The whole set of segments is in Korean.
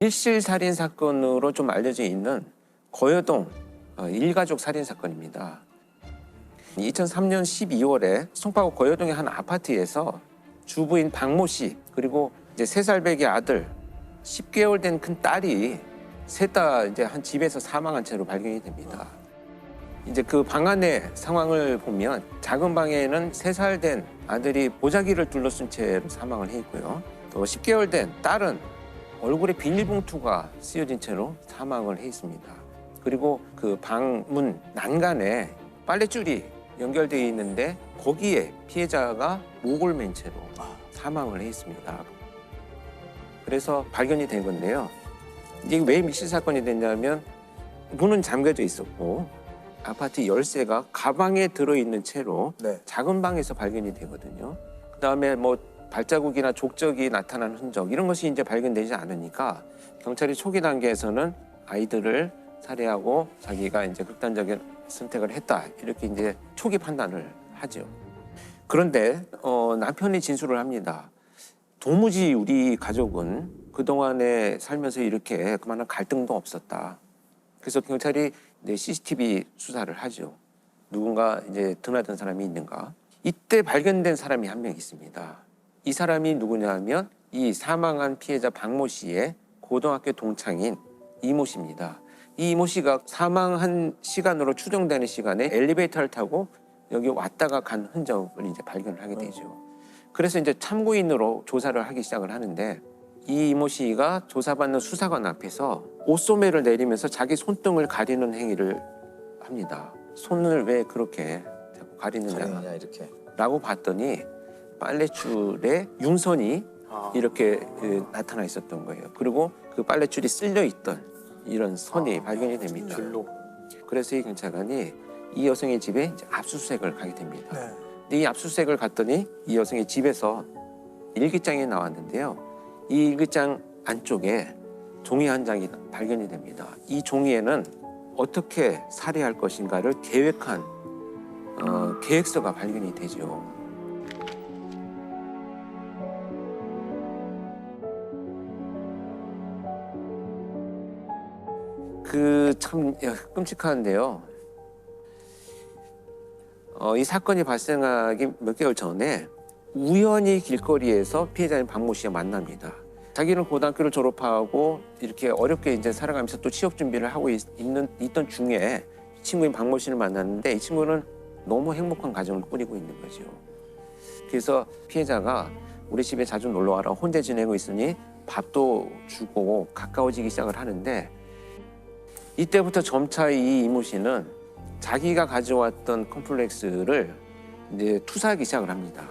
일실 살인 사건으로 좀 알려져 있는 거여동 일가족 살인 사건입니다. 2003년 12월에 송파구 거여동의 한 아파트에서 주부인 박모 씨 그리고 이제 3살배기 아들 10개월 된 큰 딸이 셋 다 이제 한 집에서 사망한 채로 발견이 됩니다. 이제 그 방 안의 상황을 보면 작은 방에는 3살 된 아들이 보자기를 둘러쓴 채로 사망을 해 있고요. 또 10개월 된 딸은 얼굴에 비닐봉투가 쓰여진 채로 사망을 해 있습니다. 그리고 그 방문 난간에 빨랫줄이 연결되어 있는데 거기에 피해자가 목을 맨 채로 사망을 해 있습니다. 그래서 발견이 된 건데요. 이게 왜 밀실 사건이 됐냐면 문은 잠겨져 있었고 아파트 열쇠가 가방에 들어있는 채로 작은 방에서 발견이 되거든요. 그다음에 뭐 발자국이나 족적이 나타난 흔적 이런 것이 이제 발견되지 않으니까 경찰이 초기 단계에서는 아이들을 살해하고 자기가 이제 극단적인 선택을 했다 이렇게 이제 초기 판단을 하죠. 그런데 남편이 진술을 합니다. 도무지 우리 가족은 그동안에 살면서 이렇게 그만한 갈등도 없었다. 그래서 경찰이 이제 CCTV 수사를 하죠. 누군가 이제 드나든 사람이 있는가. 이때 발견된 사람이 한 명 있습니다. 이 사람이 누구냐 하면 이 사망한 피해자 박모 씨의 고등학교 동창인 이모 씨입니다. 이 이모 씨가 사망한 시간으로 추정되는 시간에 엘리베이터를 타고 여기 왔다가 간 흔적을 이제 발견을 하게 되죠. 그래서 이제 참고인으로 조사를 하기 시작을 하는데 이 이모 씨가 조사받는 수사관 앞에서 옷소매를 내리면서 자기 손등을 가리는 행위를 합니다. 손을 왜 그렇게 자꾸 가리느냐 이렇게. 라고 봤더니 빨랫줄에 융선이 이렇게 나타나 있었던 거예요. 그리고 그 빨랫줄이 쓸려 있던 이런 선이 발견이 됩니다. 줄로. 그래서 이 경찰관이 이 여성의 집에 이제 압수수색을 가게 됩니다. 네. 근데 이 압수수색을 갔더니 이 여성의 집에서 일기장이 나왔는데요. 이 일기장 안쪽에 종이 한 장이 발견이 됩니다. 이 종이에는 어떻게 살해할 것인가를 계획한 계획서가 발견이 되죠. 그 참 끔찍한데요. 이 사건이 발생하기 몇 개월 전에 우연히 길거리에서 피해자인 박모 씨와 만납니다. 자기는 고등학교를 졸업하고 이렇게 어렵게 이제 살아가면서 또 취업 준비를 하고 있던 중에 친구인 박모 씨를 만났는데 이 친구는 너무 행복한 가정을 꾸리고 있는 거죠. 그래서 피해자가 우리 집에 자주 놀러 와라. 혼자 지내고 있으니 밥도 주고 가까워지기 시작을 하는데 이때부터 점차 이 이모 씨는 자기가 가져왔던 컴플렉스를 이제 투사하기 시작을 합니다.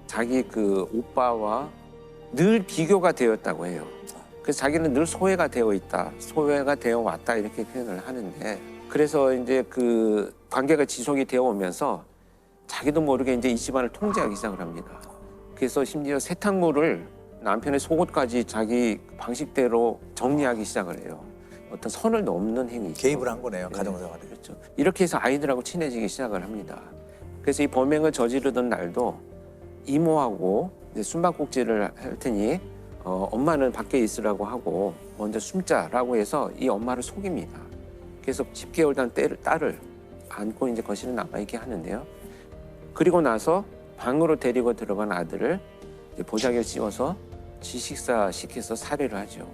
자기 그 오빠와 늘 비교가 되었다고 해요. 그래서 자기는 늘 소외가 되어 있다, 소외가 되어 왔다 이렇게 표현을 하는데 그래서 이제 그 관계가 지속이 되어 오면서 자기도 모르게 이제 이 집안을 통제하기 시작을 합니다. 그래서 심지어 세탁물을 남편의 속옷까지 자기 방식대로 정리하기 시작을 해요. 어떤 선을 넘는 행위. 개입을 한 거네요, 가정생활에. 그렇죠. 이렇게 해서 아이들하고 친해지기 시작을 합니다. 그래서 이 범행을 저지르던 날도 이모하고 이제 숨바꼭질을 할 테니 엄마는 밖에 있으라고 하고 먼저 숨자라고 해서 이 엄마를 속입니다. 그래서 10개월 된 딸을 안고 이제 거실에 남아있게 하는데요. 그리고 나서 방으로 데리고 들어간 아들을 이제 보자기를 씌워서 지식사 시켜서 살해를 하죠.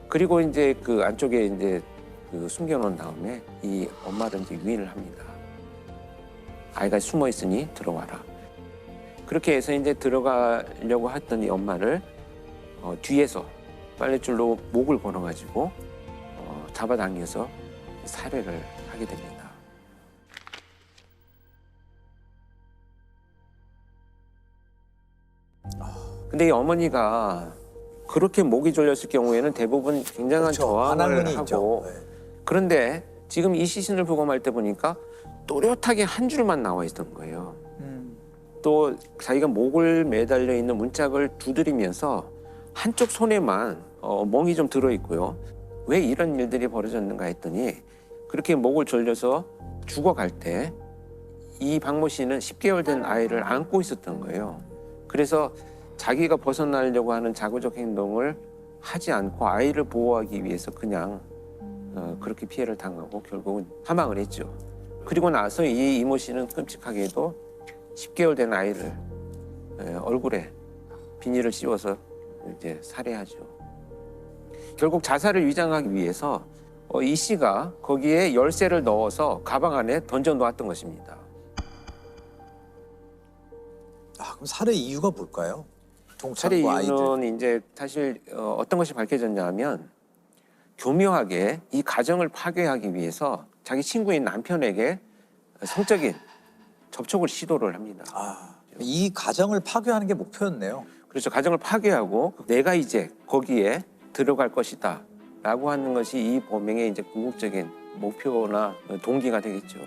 그리고 이제 그 안쪽에 이제 그 숨겨놓은 다음에 이 엄마를 이제 유인을 합니다. 아이가 숨어 있으니 들어와라. 그렇게 해서 이제 들어가려고 했던 이 엄마를 뒤에서 빨랫줄로 목을 걸어가지고 잡아당겨서 살해를 하게 됩니다. 근데 이 어머니가 그렇게 목이 졸렸을 경우에는 대부분 굉장한 그렇죠. 저항을 하고 있죠. 네. 그런데 지금 이 시신을 부검할 때 보니까 또렷하게 한 줄만 나와 있던 거예요. 또 자기가 목을 매달려 있는 문짝을 두드리면서 한쪽 손에만 멍이 좀 들어있고요. 왜 이런 일들이 벌어졌는가 했더니 그렇게 목을 졸려서 죽어갈 때 이 박모 씨는 10개월 된 아이를 안고 있었던 거예요. 그래서 자기가 벗어나려고 하는 자구적 행동을 하지 않고 아이를 보호하기 위해서 그냥 그렇게 피해를 당하고 결국은 사망을 했죠. 그리고 나서 이 이모 씨는 끔찍하게도 10개월 된 아이를 얼굴에 비닐을 씌워서 이제 살해하죠. 결국 자살을 위장하기 위해서 이 씨가 거기에 열쇠를 넣어서 가방 안에 던져 놓았던 것입니다. 그럼 살해 이유가 뭘까요? 살해 동창과 아이들. 이유는 이제 사실 어떤 것이 밝혀졌냐면 교묘하게 이 가정을 파괴하기 위해서 자기 친구인 남편에게 성적인 접촉을 시도를 합니다. 이 가정을 파괴하는 게 목표였네요. 그렇죠. 가정을 파괴하고 내가 이제 거기에 들어갈 것이다 라고 하는 것이 이 범행의 이제 궁극적인 목표나 동기가 되겠죠.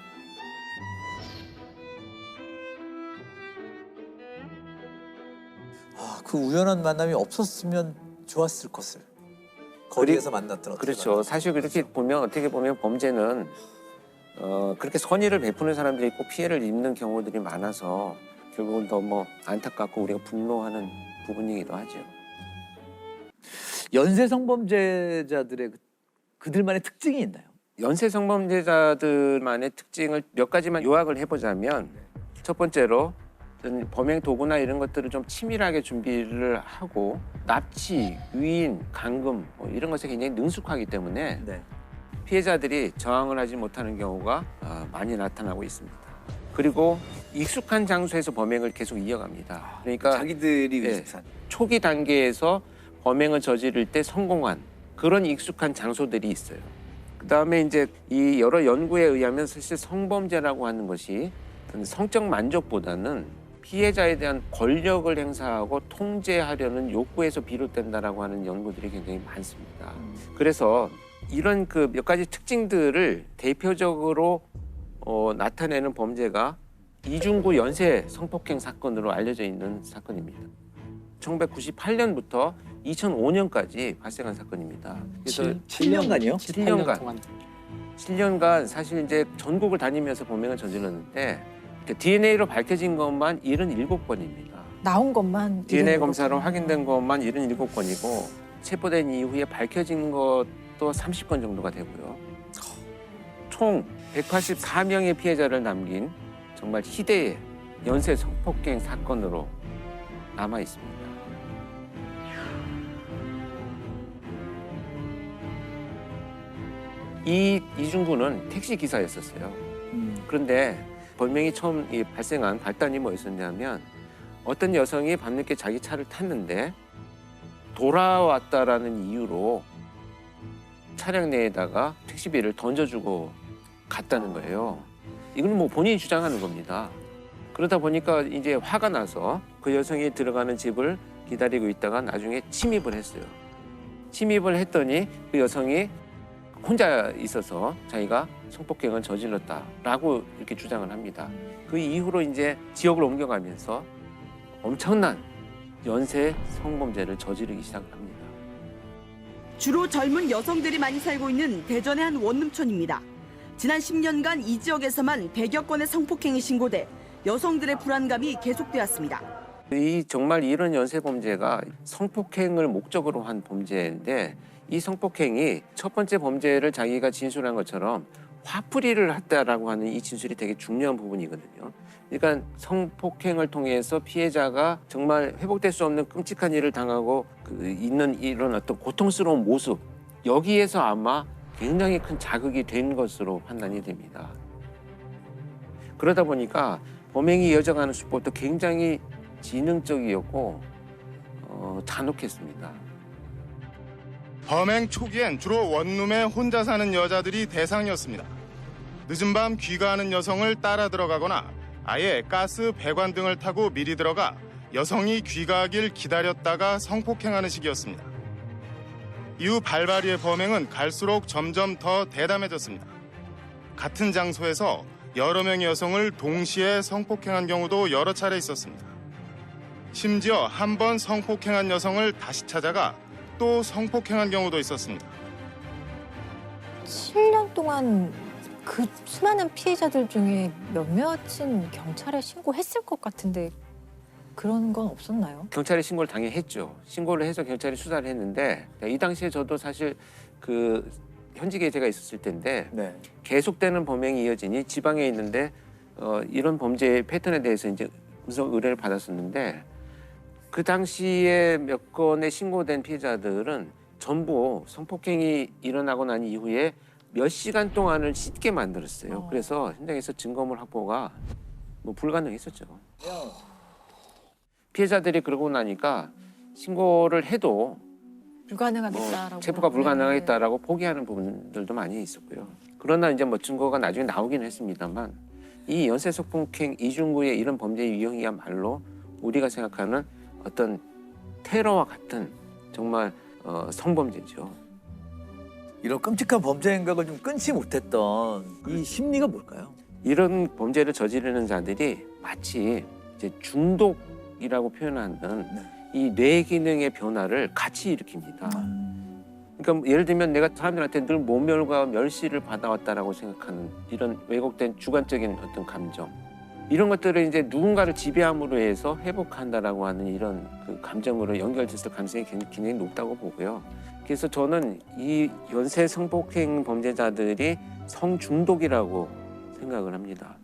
그 우연한 만남이 없었으면 좋았을 것을. 거리에서 만났던 그렇죠. 사실 그렇게 보면 어떻게 보면 범죄는 그렇게 선의를 베푸는 사람들이 있고 피해를 입는 경우들이 많아서 결국은 더 뭐 안타깝고 우리가 분노하는 부분이기도 하죠. 연쇄 성범죄자들의 그들만의 특징이 있나요? 연쇄 성범죄자들만의 특징을 몇 가지만 요약을 해보자면 첫 번째로 범행 도구나 이런 것들을 좀 치밀하게 준비를 하고 납치, 유인, 감금 뭐 이런 것에 굉장히 능숙하기 때문에 피해자들이 저항을 하지 못하는 경우가 많이 나타나고 있습니다. 그리고 익숙한 장소에서 범행을 계속 이어갑니다. 그러니까 자기들이 익숙한. 초기 단계에서 범행을 저지를 때 성공한 그런 익숙한 장소들이 있어요. 그다음에 이제 이 여러 연구에 의하면 사실 성범죄라고 하는 것이 성적 만족보다는 피해자에 대한 권력을 행사하고 통제하려는 욕구에서 비롯된다라고 하는 연구들이 굉장히 많습니다. 그래서 이런 그 몇 가지 특징들을 대표적으로 나타내는 범죄가 이중구 연쇄 성폭행 사건으로 알려져 있는 사건입니다. 1998년부터 2005년까지 발생한 사건입니다. 그래서 7년간이요? 7년간 사실 이제 전국을 다니면서 범행을 저질렀는데 DNA로 밝혀진 것만 77건입니다. 나온 것만 DNA 검사로 확인된 것만 77건이고 체포된 이후에 밝혀진 것도 30건 정도가 되고요. 총 184명의 피해자를 남긴 정말 희대의 연쇄 성폭행 사건으로 남아 있습니다. 이중구는 택시 기사였었어요. 그런데 범행이 처음 발생한 발단이 뭐였었냐면 어떤 여성이 밤늦게 자기 차를 탔는데 돌아왔다라는 이유로 차량 내에다가 택시비를 던져주고 갔다는 거예요. 이건 뭐 본인이 주장하는 겁니다. 그러다 보니까 이제 화가 나서 그 여성이 들어가는 집을 기다리고 있다가 나중에 침입을 했어요. 침입을 했더니 그 여성이 혼자 있어서 자기가 성폭행을 저질렀다라고 이렇게 주장을 합니다. 그 이후로 이제 지역을 옮겨가면서 엄청난 연쇄 성범죄를 저지르기 시작합니다. 주로 젊은 여성들이 많이 살고 있는 대전의 한 원룸촌입니다. 지난 10년간 이 지역에서만 100여 건의 성폭행이 신고돼 여성들의 불안감이 계속되었습니다. 정말 이런 연쇄 범죄가 성폭행을 목적으로 한 범죄인데 이 성폭행이 첫 번째 범죄를 자기가 진술한 것처럼 화풀이를 했다라고 하는 이 진술이 되게 중요한 부분이거든요. 그러니까 성폭행을 통해서 피해자가 정말 회복될 수 없는 끔찍한 일을 당하고 있는 이런 어떤 고통스러운 모습, 여기에서 아마 굉장히 큰 자극이 된 것으로 판단이 됩니다. 그러다 보니까 범행이 이어져가는 수법도 굉장히 지능적이었고 잔혹했습니다. 범행 초기엔 주로 원룸에 혼자 사는 여자들이 대상이었습니다. 늦은 밤 귀가하는 여성을 따라 들어가거나 아예 가스 배관 등을 타고 미리 들어가 여성이 귀가하길 기다렸다가 성폭행하는 식이었습니다. 이후 발바리의 범행은 갈수록 점점 더 대담해졌습니다. 같은 장소에서 여러 명의 여성을 동시에 성폭행한 경우도 여러 차례 있었습니다. 심지어 한 번 성폭행한 여성을 다시 찾아가 또 성폭행한 경우도 있었습니다. 7년 동안 그 수많은 피해자들 중에 몇몇은 경찰에 신고했을 것 같은데 그런 건 없었나요? 경찰에 신고를 당연히 했죠. 신고를 해서 경찰이 수사를 했는데 이 당시에 저도 사실 그 현직에 제가 있었을 때인데 네. 계속되는 범행이 이어지니 지방에 있는데 이런 범죄 패턴에 대해서 이제 음성 의뢰를 받았었는데 그 당시에 몇 건의 신고된 피해자들은 전부 성폭행이 일어나고 난 이후에 몇 시간 동안을 씻게 만들었어요. 그래서 현장에서 증거물 확보가 뭐 불가능했었죠. 피해자들이 그러고 나니까 신고를 해도 불가능하겠다라고. 체포가 불가능하겠다라고 포기하는 부분들도 많이 있었고요. 그러나 이제 뭐 증거가 나중에 나오긴 했습니다만 이 연쇄성폭행 이중구의 이런 범죄 유형이야말로 우리가 생각하는 어떤 테러와 같은 정말 성범죄죠. 이런 끔찍한 범죄 행각을 좀 끊지 못했던 이 심리가 뭘까요? 이런 범죄를 저지르는 자들이 마치 이제 중독이라고 표현하는 이 뇌 기능의 변화를 같이 일으킵니다. 그러니까 예를 들면 내가 사람들한테 늘 모멸과 멸시를 받아왔다라고 생각하는 이런 왜곡된 주관적인 어떤 감정, 이런 것들을 이제 누군가를 지배함으로 해서 회복한다라고 하는 이런 그 감정으로 연결됐을 가능성이 굉장히 높다고 보고요. 그래서 저는 이 연쇄 성폭행 범죄자들이 성중독이라고 생각을 합니다.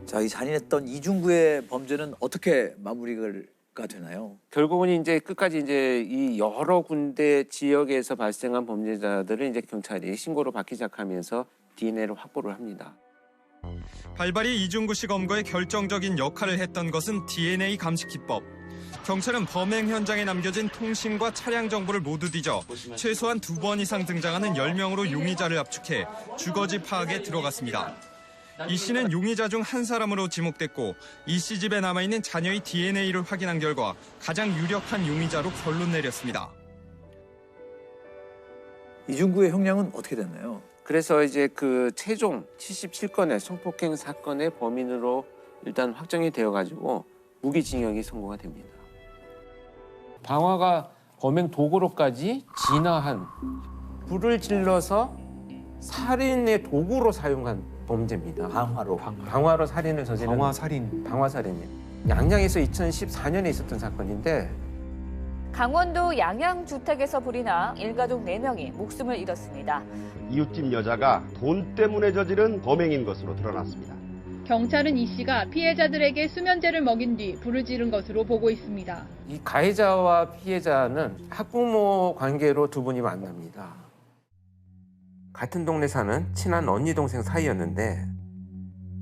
자, 이 잔인했던 이중구의 범죄는 어떻게 마무리가 되나요? 결국은 이제 끝까지 이제 이 여러 군데 지역에서 발생한 범죄자들을 이제 경찰이 신고로 받기 시작하면서 DNA를 확보를 합니다. 발발이 이중구 씨 검거에 결정적인 역할을 했던 것은 DNA 감식 기법. 경찰은 범행 현장에 남겨진 통신과 차량 정보를 모두 뒤져 최소한 2번 이상 등장하는 10명으로 용의자를 압축해 주거지 파악에 들어갔습니다. 이 씨는 용의자 중 한 사람으로 지목됐고 이 씨 집에 남아있는 자녀의 DNA를 확인한 결과 가장 유력한 용의자로 결론 내렸습니다. 이중구의 형량은 어떻게 됐나요? 그래서 이제 그 최종 77건의 성폭행 사건의 범인으로 일단 확정이 되어가지고 무기징역이 선고가 됩니다. 방화가 범행 도구로까지 진화한 불을 질러서 살인의 도구로 사용한 범죄입니다. 방화로 살인을 저지른 방화살인이에요. 양양에서 2014년에 있었던 사건인데 강원도 양양주택에서 불이 나 일가족 4명이 목숨을 잃었습니다. 이웃집 여자가 돈 때문에 저지른 범행인 것으로 드러났습니다. 경찰은 이 씨가 피해자들에게 수면제를 먹인 뒤 불을 지른 것으로 보고 있습니다. 이 가해자와 피해자는 학부모 관계로 두 분이 만납니다. 같은 동네 사는 친한 언니 동생 사이였는데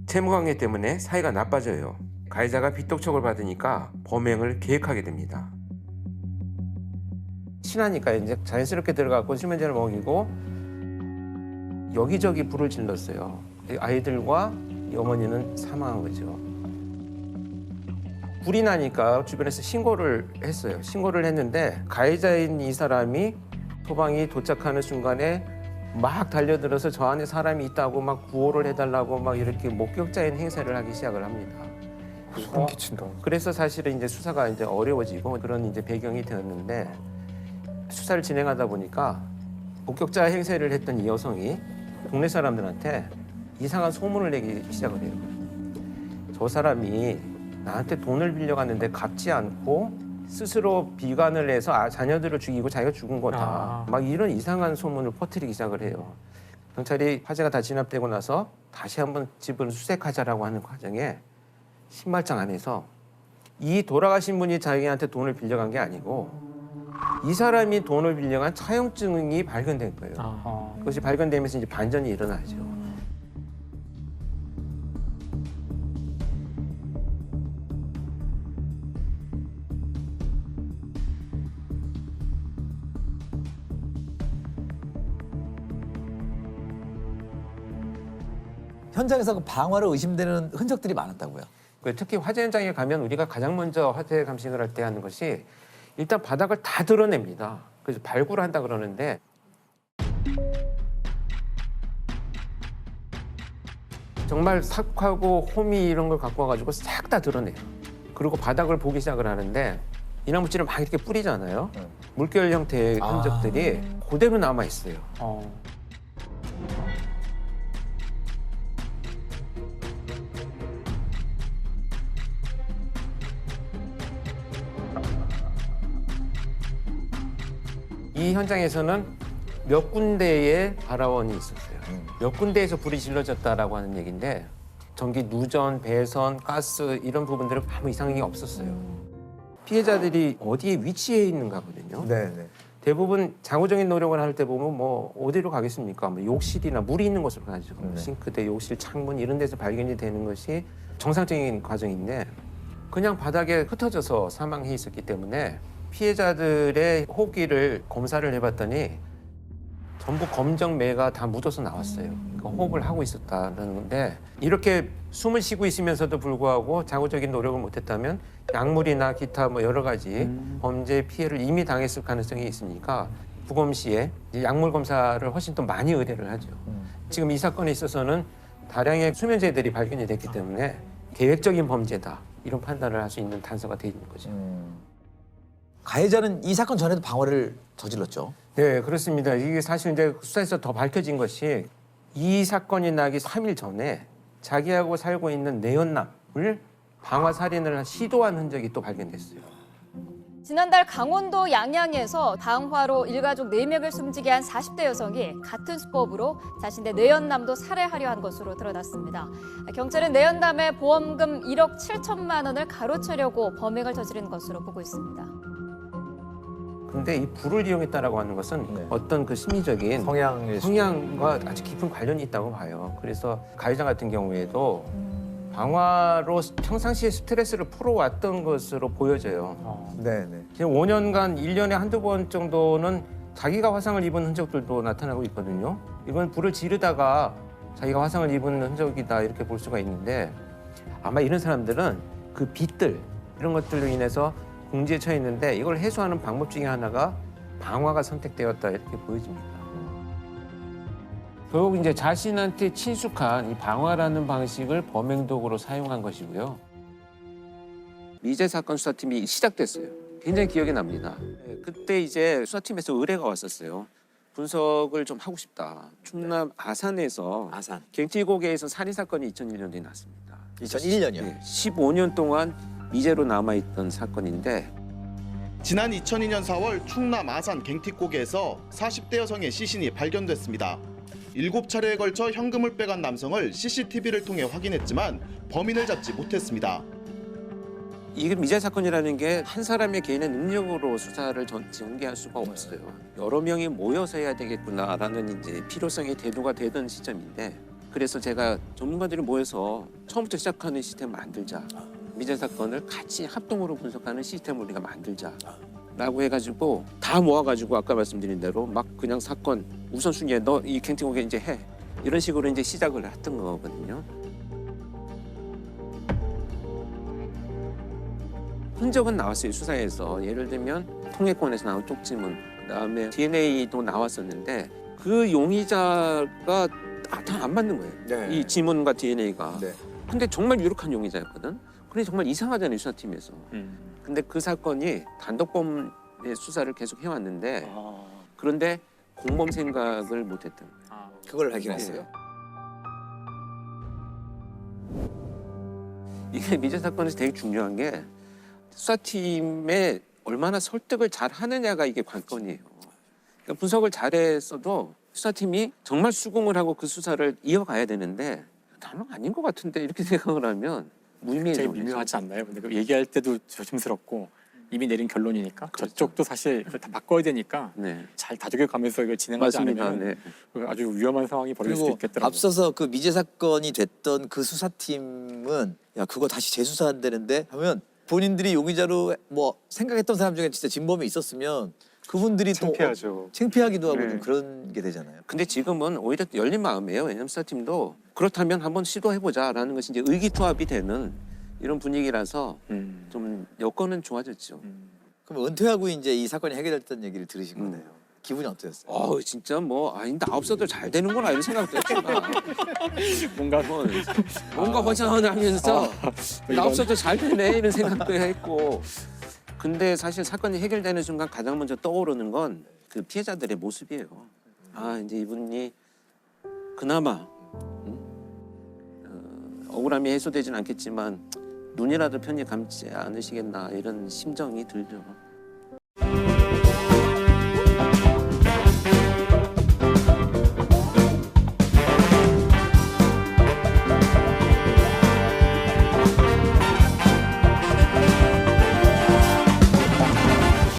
채무관계 때문에 사이가 나빠져요. 가해자가 빚독촉을 받으니까 범행을 계획하게 됩니다. 친하니까 이제 자연스럽게 들어가고 수면제를 먹이고 여기저기 불을 질렀어요. 아이들과 이 어머니는 사망한 거죠. 불이 나니까 주변에서 신고를 했어요. 신고를 했는데 가해자인 이 사람이 소방이 도착하는 순간에 막 달려들어서 저 안에 사람이 있다고 막 구호를 해달라고 막 이렇게 목격자인 행세를 하기 시작을 합니다. 소름 끼친다. 그래서 사실은 이제 수사가 이제 어려워지고 그런 이제 배경이 되었는데 수사를 진행하다 보니까 목격자 행세를 했던 이 여성이 동네 사람들한테 이상한 소문을 내기 시작을 해요. 저 사람이 나한테 돈을 빌려갔는데 갚지 않고 스스로 비관을 해서 자녀들을 죽이고 자기가 죽은 거다. 막 이런 이상한 소문을 퍼뜨리기 시작을 해요. 경찰이 화재가 다 진압되고 나서 다시 한번 집을 수색하자라고 하는 과정에 신발장 안에서 이 돌아가신 분이 자기한테 돈을 빌려간 게 아니고 이 사람이 돈을 빌려간 차용증이 발견된 거예요. 그것이 발견되면서 이제 반전이 일어나죠. 현장에서 그 방화로 의심되는 흔적들이 많았다고요. 특히 화재 현장에 가면 우리가 가장 먼저 화재 감식을 할 때 하는 것이 일단 바닥을 다 드러냅니다. 그래서 발굴한다 그러는데 정말 삭하고 호미 이런 걸 갖고 와가지고 싹 다 드러내요. 그리고 바닥을 보기 시작을 하는데 이나무질을 막 이렇게 뿌리잖아요. 물결 형태의 흔적들이 그대로 남아 있어요. 이 현장에서는 몇 군데의 발화원이 있었어요. 몇 군데에서 불이 질러졌다라고 하는 얘기인데 전기 누전, 배선, 가스 이런 부분들은 아무 이상이 없었어요. 피해자들이 어디에 위치해 있는가거든요. 네네. 대부분 장구적인 노력을 할 때 보면 뭐 어디로 가겠습니까? 뭐 욕실이나 물이 있는 곳으로 가죠. 네. 싱크대, 욕실, 창문 이런 데서 발견이 되는 것이 정상적인 과정인데 그냥 바닥에 흩어져서 사망해 있었기 때문에 피해자들의 호흡기를 검사를 해봤더니 전부 검정매가 다 묻어서 나왔어요. 그러니까 호흡을 하고 있었다는 건데 이렇게 숨을 쉬고 있으면서도 불구하고 장구적인 노력을 못했다면 약물이나 기타 뭐 여러 가지 범죄 피해를 이미 당했을 가능성이 있으니까 부검시에 약물 검사를 훨씬 더 많이 의뢰를 하죠. 지금 이 사건에 있어서는 다량의 수면제들이 발견이 됐기 때문에 계획적인 범죄다 이런 판단을 할 수 있는 단서가 돼 있는 거죠. 가해자는 이 사건 전에도 방화를 저질렀죠. 네, 그렇습니다. 이게 사실 이제 수사에서 더 밝혀진 것이 이 사건이 나기 3일 전에 자기하고 살고 있는 내연남을 방화 살인을 시도한 흔적이 또 발견됐어요. 지난달 강원도 양양에서 방화로 일가족 4명을 숨지게 한 40대 여성이 같은 수법으로 자신의 내연남도 살해하려 한 것으로 드러났습니다. 경찰은 내연남의 보험금 1억 7천만 원을 가로채려고 범행을 저지른 것으로 보고 있습니다. 근데 이 불을 이용했다라고 하는 것은 네. 어떤 그 심리적인 성향과 아주 깊은 관련이 있다고 봐요. 그래서 가해자 같은 경우에도 방화로 평상시에 스트레스를 풀어왔던 것으로 보여져요. 네네. 지금 5년간 1년에 한두 번 정도는 자기가 화상을 입은 흔적들도 나타나고 있거든요. 이건 불을 지르다가 자기가 화상을 입은 흔적이다 이렇게 볼 수가 있는데 아마 이런 사람들은 그 빛들 이런 것들로 인해서 궁지에 처해 있는데 이걸 해소하는 방법 중에 하나가 방화가 선택되었다 이렇게 보여집니다. 결국 이제 자신한테 친숙한 이 방화라는 방식을 범행 도구로 사용한 것이고요. 미제 사건 수사팀이 시작됐어요. 굉장히 기억이 납니다. 그때 이제 수사팀에서 의뢰가 왔었어요. 분석을 좀 하고 싶다. 충남 아산에서 갱치고개에서 살인 사건이 2001년도에 났습니다. 2001년이요? 네, 15년 동안 미제로 남아있던 사건인데 지난 2002년 4월 충남 아산 갱틱고개에서 40대 여성의 시신이 발견됐습니다. 7차례에 걸쳐 현금을 빼간 남성을 CCTV를 통해 확인했지만 범인을 잡지 못했습니다. 이게 미제 사건이라는 게 한 사람의 개인의 능력으로 수사를 전개할 수가 없어요. 여러 명이 모여서 해야 되겠구나라는 이제 필요성의 대두가 되던 시점인데 그래서 제가 전문가들이 모여서 처음부터 시작하는 시스템을 만들자. 미제 사건을 같이 합동으로 분석하는 시스템을 우리가 만들자라고 해가지고 다 모아가지고 아까 말씀드린 대로 막 그냥 사건 우선순위에 너 이 갱팅오게 이제 해 이런 식으로 이제 시작을 했던 거거든요. 흔적은 나왔어요 수사에서. 예를 들면 통행권에서 나온 쪽지문, 그다음에 DNA도 나왔었는데 그 용의자가 다 안 맞는 거예요. 네. 이 지문과 DNA가. 네. 근데 정말 유력한 용의자였거든. 근데 정말 이상하잖아요 수사팀에서. 근데 그 사건이 단독범의 수사를 계속 해왔는데 그런데 공범 생각을 못했던 거예요. 그걸 발견했어요. 이게 미제 사건에서 되게 중요한 게 수사팀에 얼마나 설득을 잘 하느냐가 이게 관건이에요. 그러니까 분석을 잘했어도 수사팀이 정말 수긍을 하고 그 수사를 이어가야 되는데 나는 아닌 것 같은데 이렇게 생각을 하면 무의미해요. 되게 미묘하지 않나요? 근데 그 얘기할 때도 조심스럽고 이미 내린 결론이니까 저쪽도 사실 다 바꿔야 되니까 네. 잘 다독여가면서 이걸 진행하지 맞습니다. 않으면 네. 아주 위험한 상황이 벌어질 수도 그리고 있겠더라고요. 앞서서 그 미제 사건이 됐던 그 수사팀은 야 그거 다시 재수사한다는데 하면 본인들이 용의자로 뭐 생각했던 사람 중에 진짜 진범이 있었으면 그분들이 창피하죠. 또 창피하기도 하고 네. 좀 그런 게 되잖아요. 근데 지금은 오히려 열린 마음이에요. 왜냐하면 수사팀도 그렇다면 한번 시도해보자라는 것이 이제 의기투합이 되는 이런 분위기라서 좀 여건은 좋아졌죠. 그럼 은퇴하고 이제 이 사건이 해결됐다는 얘기를 들으신 거네요. 기분이 어떠셨어요? 진짜 뭐 나 없어도 잘 되는구나 이런 생각도 했지만 뭔가 허전하면서 나 없어도 잘 되네 이런 생각도 했고 근데 사실 사건이 해결되는 순간 가장 먼저 떠오르는 건 그 피해자들의 모습이에요. 이제 이분이 그나마 억울함이 해소되진 않겠지만 눈이라도 편히 감지 않으시겠나 이런 심정이 들죠.